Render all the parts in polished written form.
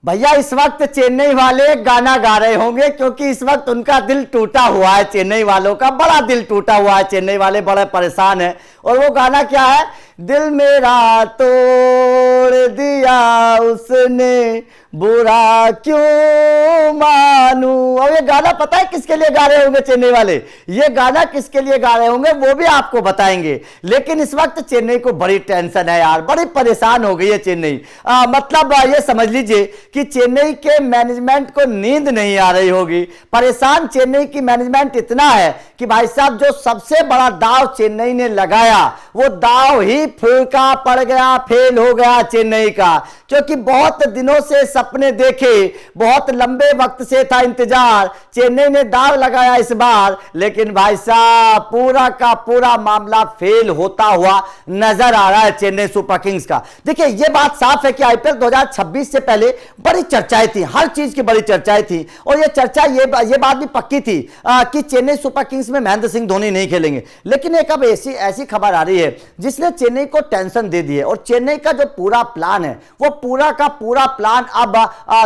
भैया इस वक्त चेन्नई वाले गाना गा रहे होंगे क्योंकि इस वक्त उनका दिल टूटा हुआ है। चेन्नई वालों का बड़ा दिल टूटा हुआ है, चेन्नई वाले बड़े परेशान हैं। और वो गाना क्या है? दिल मेरा तोड़ दिया उसने, बुरा क्यों मानूं। और ये गाना पता है किसके लिए गा रहे होंगे चेन्नई वाले? ये गाना किसके लिए गा रहे होंगे वो भी आपको बताएंगे। लेकिन इस वक्त चेन्नई को बड़ी टेंशन है यार, बड़ी परेशान हो गई है चेन्नई। मतलब ये समझ लीजिए कि चेन्नई के मैनेजमेंट को नींद नहीं आ रही होगी। परेशान चेन्नई की मैनेजमेंट इतना है कि भाई साहब जो सबसे बड़ा दाव चेन्नई ने लगाया वो दाव ही फीका पड़ गया, फेल हो गया चेन्नई का। क्योंकि बहुत दिनों से सपने देखे, बहुत लंबे वक्त से था इंतजार, चेन्नई ने दाव लगाया इस बार, लेकिन भाई साहब पूरा का पूरा मामला फेल होता हुआ नजर आ रहा है चेन्नई सुपर किंग्स का। देखिए ये बात साफ है कि आईपीएल 2026 से पहले बड़ी चर्चाएं थी, हर चीज की बड़ी चर्चाएं थी। और ये चर्चा ये बात भी पक्की थी कि चेन्नई सुपर किंग्स में महेंद्र सिंह धोनी नहीं खेलेंगे। लेकिन एक अब ऐसी खबर आ रही है जिसने चेन्नई को टेंशन दे दी है। और चेन्नई का जो पूरा प्लान है वो पूरा का पूरा प्लान अब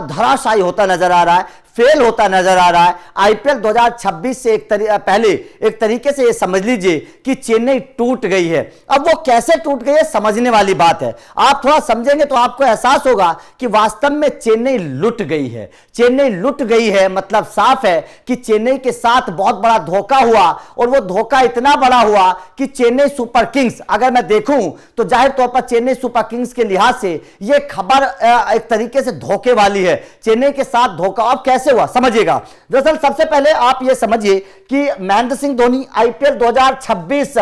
धराशायी होता नजर आ रहा है, फेल होता नजर आ रहा है। आईपीएल 2026 से पहले एक तरीके से ये समझ लीजिए कि चेन्नई टूट गई है। अब वो कैसे टूट गई है समझने वाली बात है। आप थोड़ा समझेंगे तो आपको एहसास होगा कि वास्तव में चेन्नई लुट गई है। चेन्नई लुट गई है मतलब साफ है कि चेन्नई के साथ बहुत बड़ा धोखा हुआ। और वो धोखा इतना बड़ा हुआ कि चेन्नई सुपर किंग्स, अगर मैं देखूं तो जाहिर तौर पर चेन्नई सुपर किंग्स के लिहाज से यह खबर एक तरीके से धोखे वाली है। चेन्नई के साथ धोखा अब कैसे हुआ समझिएगा। दरअसल सबसे पहले आप यह समझिए कि महेंद्र सिंह धोनी आईपीएल 2026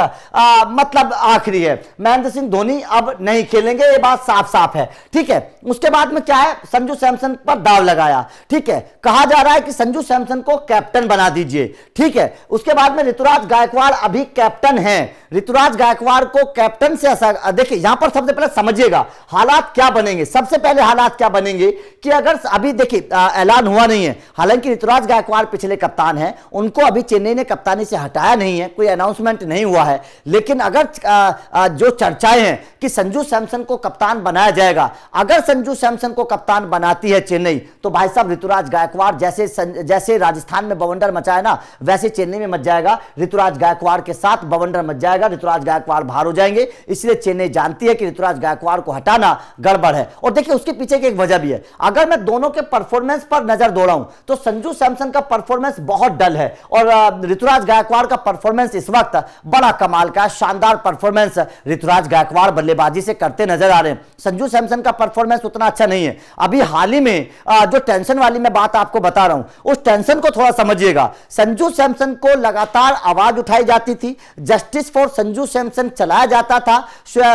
मतलब आखिरी है। महेंद्र सिंह धोनी अब नहीं खेलेंगे, ये बात साफ साफ है, ठीक है। उसके बाद में क्या है, संजू सैमसन पर दाव लगाया, ठीक है। कहा जा रहा है कि संजू सैमसन को कैप्टन बना दीजिए, ठीक है। उसके बाद में ऋतुराज गायकवाड़ अभी कैप्टन है। ऋतुराज गायकवाड़ को कैप्टन से देखिए यहां पर सबसे पहले समझिएगा हालात क्या बनेंगे। सबसे पहले हालात क्या बनेंगे कि अगर अभी देखिए ऐलान हुआ नहीं है, हालांकि ऋतुराज गायकवाड़ पिछले कप्तान हैं, उनको अभी चेन्नई ने कप्तानी से हटाया नहीं है, कोई अनाउंसमेंट नहीं हुआ है। लेकिन अगर जो चर्चाएं हैं कि संजू सैमसन को कप्तान बनाया जाएगा, अगर संजू सैमसन को कप्तान बनाती है चेन्नई तो भाई साहब ऋतुराज गायकवाड़ जैसे राजस्थान में बवंडर मचाया ना, वैसे चेन्नई में मच जाएगा। ऋतुराज गायकवाड़ के साथ बवंडर मच जाएगा, ऋतुराज गायकवाड़ बाहर हो जाएंगे। इसलिए चेन्नई जानती है कि ऋतुराज गायकवाड़ को हटाना गड़बड़ है। और देखिए उसके पीछे की एक वजह भी है। अगर मैं दोनों के परफॉर्मेंस पर नजर दौड़ाऊं तो संजू सैमसन का परफॉर्मेंस बहुत डल है और ऋतुराज गायकवाड़ का परफॉर्मेंस इस वक्त बड़ा कमाल का, शानदार परफॉर्मेंस ऋतुराज गायकवाड़ बल्लेबाजी से करते नजर आ रहे हैं। संजू सैमसन का परफॉर्मेंस उतना अच्छा नहीं है। अभी हाल ही में जो टेंशन वाली मैं बात आपको बता रहा हूं, उस टेंशन को थोड़ा समझिएगा। संजू सैमसन को लगातार आवाज उठाई जाती थी, जस्टिस फॉर संजू सैमसन चलाया जाता था,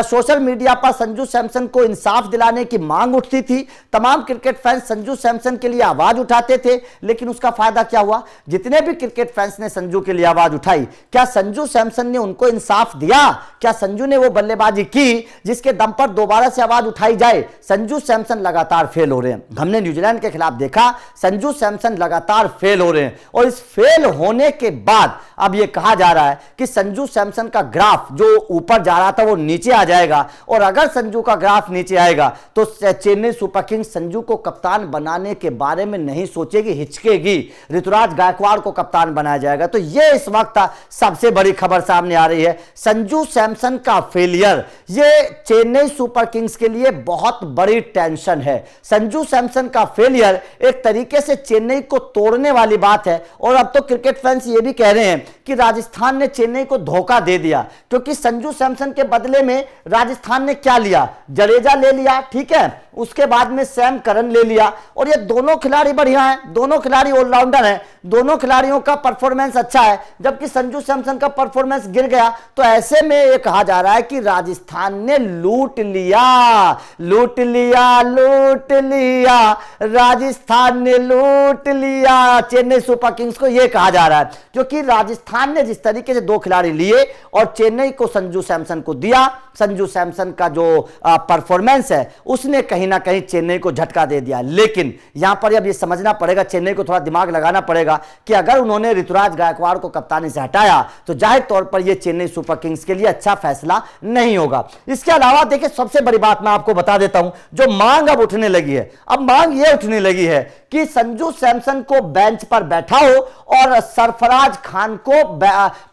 सोशल मीडिया पर संजू सैमसन को इंसाफ दिलाने की मांग उठती थी, तमाम क्रिकेट फैंस संजू सैमसन के लिए आवाज उठाते थे। लेकिन उसका फायदा क्या हुआ? जितने भी क्रिकेट फैंस ने संजू के लिए आवाज उठाई, क्या संजू सैमसन ने उनको इंसाफ दिया? क्या संजू ने वो बल्लेबाजी की जिसके दम पर दोबारा से आवाज उठाई जाए? संजू सैमसन लगातार फेल हो रहे हैं। हमने न्यूजीलैंड के खिलाफ देखा, संजू सैमसन लगातार फेल हो रहे हैं। और इस फेल होने के बाद अब यह कहा जा रहा है कि संजू सैमसन का ग्राफ जो ऊपर जा रहा था वो नीचे आ जाएगा। और अगर संजू का ग्राफ नीचे आएगा तो चेन्नई सुपर किंग्स संजू को कप्तान बनाने के बारे में नहीं सोचेगी, हिचकेगी। ऋतुराज गायकवाड़ को कप्तान बनाया जाएगा। तो यह इस वक्त सबसे बड़ी खबर सामने आ रही है। संजू सैमसन का फेलियर यह चेन्नई सुपर किंग्स के लिए बहुत बड़ी टेंशन है। संजू सैमसन का फेलियर एक तरीके से चेन्नई को तोड़ने वाली बात है। और अब तो क्रिकेट फैंस ये भी कह रहे हैं कि राजस्थान ने चेन्नई को धोखा दे दिया, क्योंकि संजू सैमसन के बदले में राजस्थान ने क्या लिया? जडेजा ले लिया, ठीक है, उसके बाद में सैम करन ले लिया। और ये दोनों खिलाड़ी बढ़िया हैं, दोनों खिलाड़ी ऑलराउंडर हैं, दोनों खिलाड़ियों का परफॉर्मेंस अच्छा है। जबकि संजू सैमसन का परफॉर्मेंस गिर गया तो ऐसे में यह कहा जा रहा है कि राजस्थान ने लूट लिया, लूट लिया, लूट लिया, राजस्थान ने लूट लिया चेन्नई सुपर किंग्स को, यह कहा जा रहा है। क्योंकि राजस्थान ने जिस तरीके से दो खिलाड़ी लिए और चेन्नई को संजू सैमसन को दिया, संजू सैमसन का जो परफॉर्मेंस है उसने कहीं ना कहीं चेन्नई को झटका दे दिया। लेकिन यहां पर अब यह समझना पड़ेगा, चेन्नई को थोड़ा दिमाग लगाना पड़ेगा कि अगर उन्होंने ऋतुराज गायकवाड़ को कप्तानी से हटाया तो जाहिर तौर पर यह चेन्नई सुपर किंग्स के लिए अच्छा फैसला नहीं होगा। इसके अलावा देखिए सबसे बड़ी बात मैं आपको बता देता हूं, जो मांग अब उठने लगी है, अब मांग यह उठने लगी है कि संजू सैमसन को बेंच पर बैठाओ और सरफराज खान को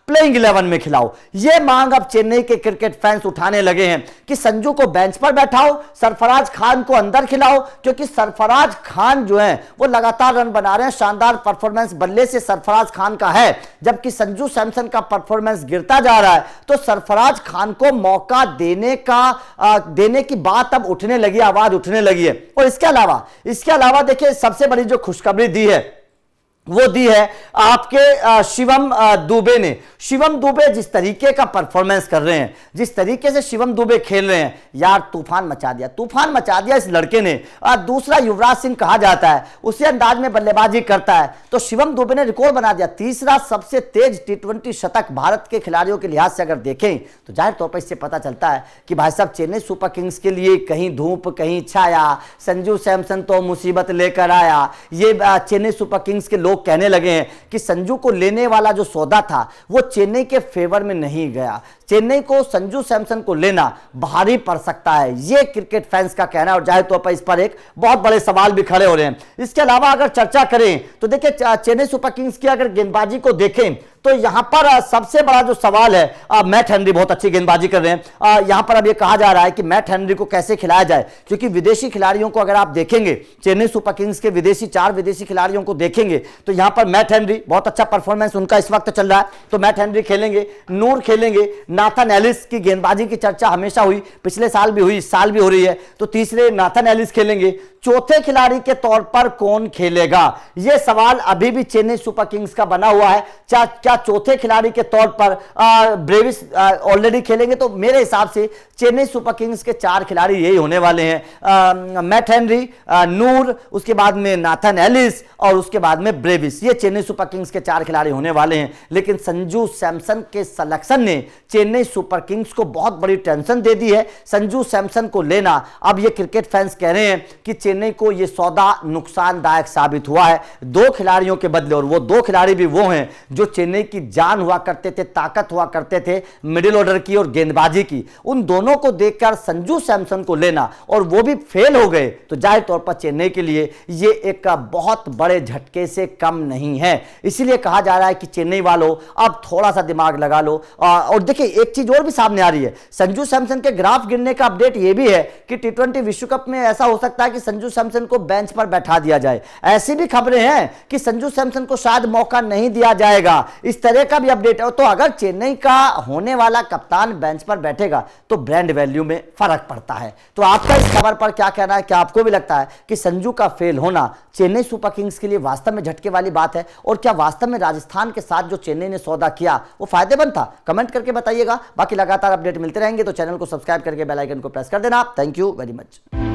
प्लेइंग 11 में खिलाओ। यह मांग अब चेन्नई के क्रिकेट फैंस उठाने लगे हैं कि संजू को बेंच पर बैठाओ, सरफराज खान को अंदर खिलाओ, क्योंकि सरफराज खान जो है वो लगातार रन बना रहे हैं, शानदार परफॉर्मेंस बल्ले से सरफराज खान का है, जबकि संजू सैमसन का परफॉर्मेंस गिरता जा रहा है। तो सरफराज खान को मौका देने की बात अब उठने लगी, आवाज उठने लगी है। और इसके अलावा देखिए सबसे बड़ी जो खुशखबरी दी है वो दी है आपके शिवम दुबे ने। शिवम दुबे जिस तरीके का परफॉर्मेंस कर रहे हैं, जिस तरीके से शिवम दुबे खेल रहे हैं, यार तूफान मचा दिया इस लड़के ने। दूसरा युवराज सिंह कहा जाता है, उसी अंदाज में बल्लेबाजी करता है, तो शिवम दुबे ने रिकॉर्ड बना दिया। तीसरा सबसे तेज टी20 शतक भारत के खिलाड़ियों के लिहाज से अगर देखें तो जाहिर तौर पर इससे पता चलता है कि भाई साहब चेन्नई सुपर किंग्स के लिए कहीं धूप कहीं छाया, संजू सैमसन तो मुसीबत लेकर आया। ये चेन्नई सुपर किंग्स के लोग कहने लगे हैं कि संजू को लेने वाला जो सौदा था वो चेन्नई के फेवर में नहीं गया, चेन्नई को संजू सैमसन को लेना भारी पड़ सकता है, ये क्रिकेट फैंस का कहना है। और जाहिर तौर पर इस पर एक बहुत बड़े सवाल भी खड़े हो रहे हैं। इसके अलावा अगर चर्चा करें तो देखिए चेन्नई सुपर किंग्स की अगर गेंदबाजी को देखें तो यहां पर सबसे बड़ा जो सवाल है, मैट हेनरी बहुत अच्छी गेंदबाजी कर रहे हैं। यहां पर अब यह कहा जा रहा है कि मैट हेनरी को कैसे खिलाया जाए, क्योंकि विदेशी खिलाड़ियों को अगर आप देखेंगे, चेन्नई सुपर किंग्स के चार विदेशी खिलाड़ियों को देखेंगे तो यहां पर मैट हेनरी बहुत अच्छा परफॉर्मेंस उनका इस वक्त चल रहा है, तो मैट हेनरी खेलेंगे, नूर खेलेंगे, नाथन एलिस की गेंदबाजी की चर्चा हमेशा हुई, पिछले साल भी हुई, इस साल भी हो रही है, तो तीसरे नाथन एलिस खेलेंगे। चौथे खिलाड़ी के तौर पर कौन खेलेगा, यह सवाल अभी भी चेन्नई सुपर किंग्स का बना हुआ है। क्या चौथे खिलाड़ी के तौर पर ब्रेविस ऑलरेडी खेलेंगे? तो मेरे हिसाब से चेन्नई सुपर किंग्स के 4 खिलाड़ी यही होने वाले हैं, मैट हेनरी, नूर, उसके बाद में नाथन एलिस और उसके बाद में ब्रेविस। ये चेन्नई सुपर किंग्स के 4 खिलाड़ी होने वाले हैं। लेकिन संजू सैमसन के सिलेक्शन ने चेन्नई सुपर किंग्स को बहुत बड़ी टेंशन दे दी है। संजू सैमसन को लेना, अब ये क्रिकेट फैंस कह रहे हैं कि चेन्नई को यह सौदा नुकसानदायक साबित हुआ है 2 खिलाड़ियों के बदले, और वो 2 खिलाड़ी भी वो हैं जो चेन्नई की जान हुआ करते थे, ताकत हुआ करते थे मिडिल ऑर्डर की और गेंदबाजी की। उन दोनों को देखकर संजू सैमसन को लेना और वो भी फेल हो गए तो जाहिर तौर पर चेन्नई के लिए ये एक बहुत बड़े झटके से कम नहीं है। इसीलिए कहा जा रहा है कि चेन्नई वालों अब थोड़ा सा दिमाग लगा लो। और देखिए एक चीज और भी सामने आ रही है, संजू सैमसन के ग्राफ गिरने का अपडेट यह भी है कि टी20 विश्व कप में ऐसा हो सकता है कि संजू सैमसन को बेंच पर बैठा दिया जाए। ऐसी भी खबरें हैं कि संजू सैमसन को शायद मौका नहीं दिया जाएगा, इस तरह का भी अपडेट है। तो अगर चेन्नई का होने वाला कप्तान बेंच पर बैठेगा तो ब्रांड वैल्यू में फर्क पड़ता है। तो आपका इस खबर पर क्या कहना है? क्या आपको भी लगता है कि संजू का फेल होना चेन्नई सुपर किंग्स के लिए वास्तव में झटके वाली बात है? और क्या वास्तव में राजस्थान के साथ जो चेन्नई ने सौदा किया वो फायदेमंद था? कमेंट करके बताइएगा। बाकी लगातार अपडेट मिलते रहेंगे तो चैनल को सब्सक्राइब करके बेल आइकन को प्रेस कर देना। Thank you very much.